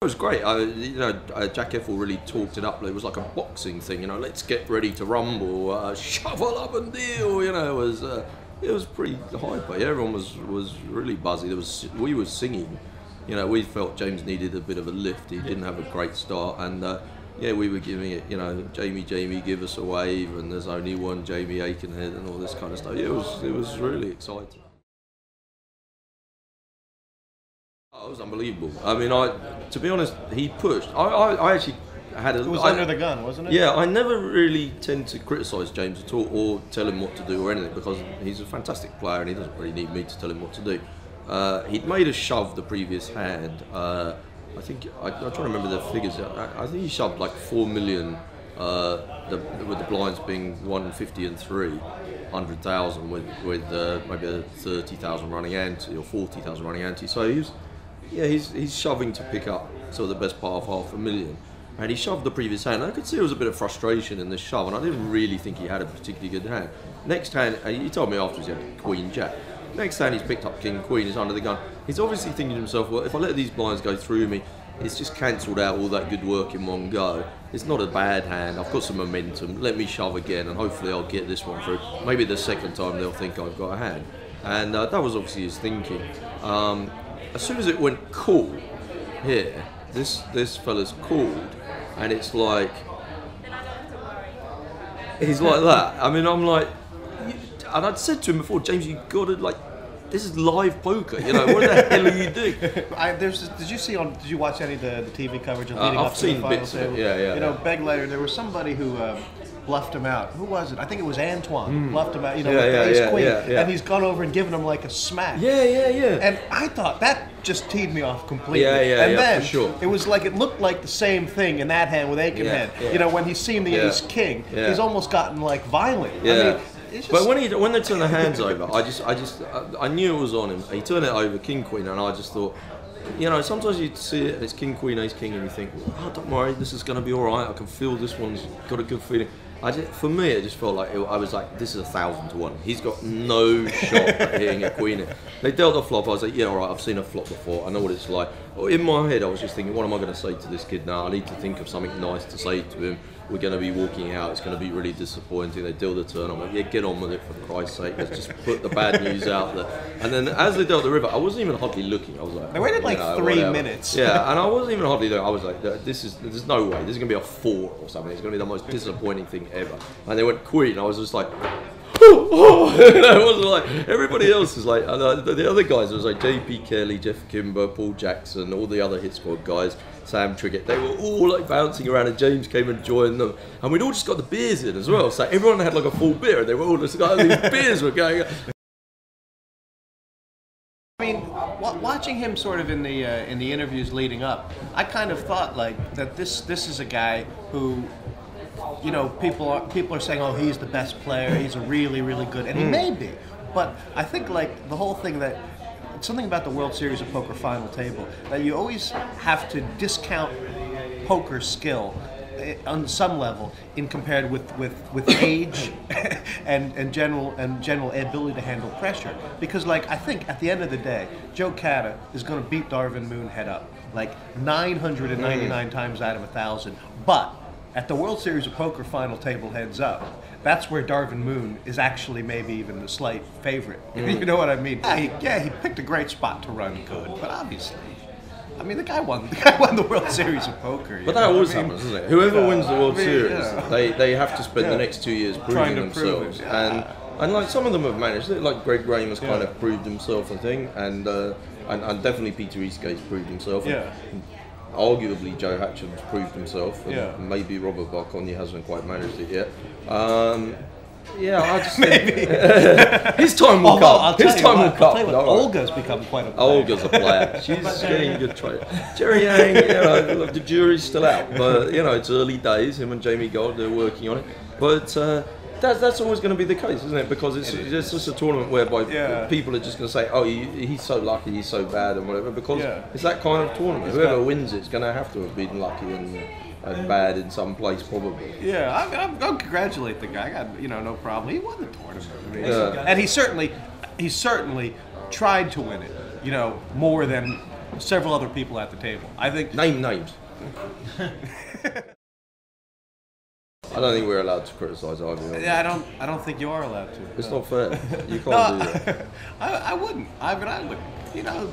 was great. Jack Effel really talked it up. It was like a boxing thing, let's get ready to rumble, shovel up and deal. It was pretty hype. Everyone was really buzzy. We were singing. We felt James needed a bit of a lift. He didn't have a great start, and we were giving it. Jamie, give us a wave, and there's only one James Akenhead, and all this kind of stuff. It was really exciting. Oh, it was unbelievable. I mean, to be honest, he pushed. I actually had a. It was under the gun, wasn't it? Yeah, I never really tend to criticise James at all or tell him what to do or anything, because he's a fantastic player and he doesn't really need me to tell him what to do. He'd made a shove the previous hand. I think I'm trying to remember the figures. I think he shoved like 4 million, with the blinds being 150 and 300,000 with maybe a 30,000 running ante or 40,000 running ante. So he's shoving to pick up sort of the best part of $500,000. And he shoved the previous hand. I could see there was a bit of frustration in this shove, and I didn't really think he had a particularly good hand. Next hand, he told me afterwards he had Queen Jack. Next hand he's picked up King Queen, he's under the gun. He's obviously thinking to himself, well, if I let these blinds go through me, it's just cancelled out all that good work in one go. It's not a bad hand, I've got some momentum, let me shove again and hopefully I'll get this one through. Maybe the second time they'll think I've got a hand. And that was obviously his thinking. As soon as it went cool here, this fella's called, and it's like, he's like that. I mean, I'm like, and I'd said to him before, James, you got to this is live poker. What the hell are you doing? Did you watch any of the TV coverage of leading up to the final bits table? of it. Yeah. Beg later, there was somebody who bluffed him out. Who was it? I think it was Antoine. Bluffed him out. With the ace queen, and he's gone over and given him like a smack. Yeah. And I thought that just teed me off completely. And then for sure. it was like it looked like the same thing in that hand with Akenhead. Yeah. When he's seen the ace king, he's almost gotten violent. Yeah. I mean, but when they turned the hands over, I knew it was on him. He turned it over King Queen, and I just thought, sometimes you see it, it's King Queen Ace King, and you think, oh, don't worry, this is going to be all right. I can feel this one's got a good feeling. For me, it just felt like I was like, this is 1,000 to 1. He's got no shot at hitting a queen in. They dealt a flop. I was like, yeah, all right, I've seen a flop before. I know what it's like. In my head, I was just thinking, what am I going to say to this kid now? I need to think of something nice to say to him. We're going to be walking out. It's going to be really disappointing. They deal the turn. I'm like, yeah, get on with it for Christ's sake. Let's just put the bad news out there. And then as they dealt the river, I wasn't even hardly looking. I was like, they waited 3 minutes. Yeah, and I wasn't even hardly looking. I was like, there's no way. This is going to be a 4 or something. It's going to be the most disappointing thing ever. And they went Queen. I was just like, it wasn't like everybody else is like, the other guys, it was like JP Kelly, Jeff Kimber, Paul Jackson, all the other hit squad guys, Sam Triggett, they were all bouncing around, and James came and joined them, and we'd all just got the beers in as well, so everyone had a full beer, and they were all just these beers were going. I mean, watching him sort of in the interviews leading up, I kind of thought that this is a guy who, people are saying, oh, he's the best player, he's a really, really good, and he may be, but I think the whole thing that, something about the World Series of Poker final table, that you always have to discount poker skill on some level in compared with age and general ability to handle pressure, because I think at the end of the day, Joe Cada is going to beat Darvin Moon head up 999 times out of 1,000, but at the World Series of Poker final table heads up, that's where Darvin Moon is actually maybe even the slight favorite. You know what I mean? Yeah, he picked a great spot to run good, but obviously, I mean, the guy won the World Series of Poker. But that always happens, doesn't it? Whoever wins the World Series, they have to spend the next 2 years proving themselves. And some of them have managed. Like Greg Graham has kind of proved himself, I think, and definitely Peter Eastgate's proved himself. Yeah. Arguably, Joe Hatcham's proved himself, and maybe Robert Barconi hasn't quite managed it yet. I just maybe his time will come. His time will come. Olga's become quite a player. Olga's a player. She's getting a good trade. Jerry Yang, the jury's still out, but it's early days. Him and Jamie Gold, they're working on it, but. That's always going to be the case, isn't it? Because it's just a tournament whereby people are just going to say, oh, he's so lucky, he's so bad, and whatever, because it's that kind of tournament. Whoever wins it's going to have to have been lucky and bad in some place, probably. Yeah, I'll congratulate the guy. I got, no problem. He won the tournament. And he certainly tried to win it, more than several other people at the table. I think. Name names. I don't think we're allowed to criticise either. Yeah, I don't think you are allowed to. It's not fair. You can't do that. I wouldn't. I would. You know,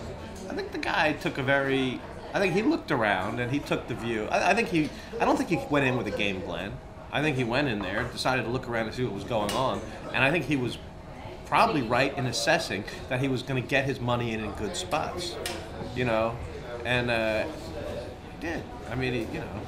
I think the guy took a very. I think he looked around and he took the view. I don't think he went in with a game plan. I think he went in there, decided to look around and see what was going on, and I think he was probably right in assessing that he was going to get his money in good spots. You know, and he did. I mean, you know.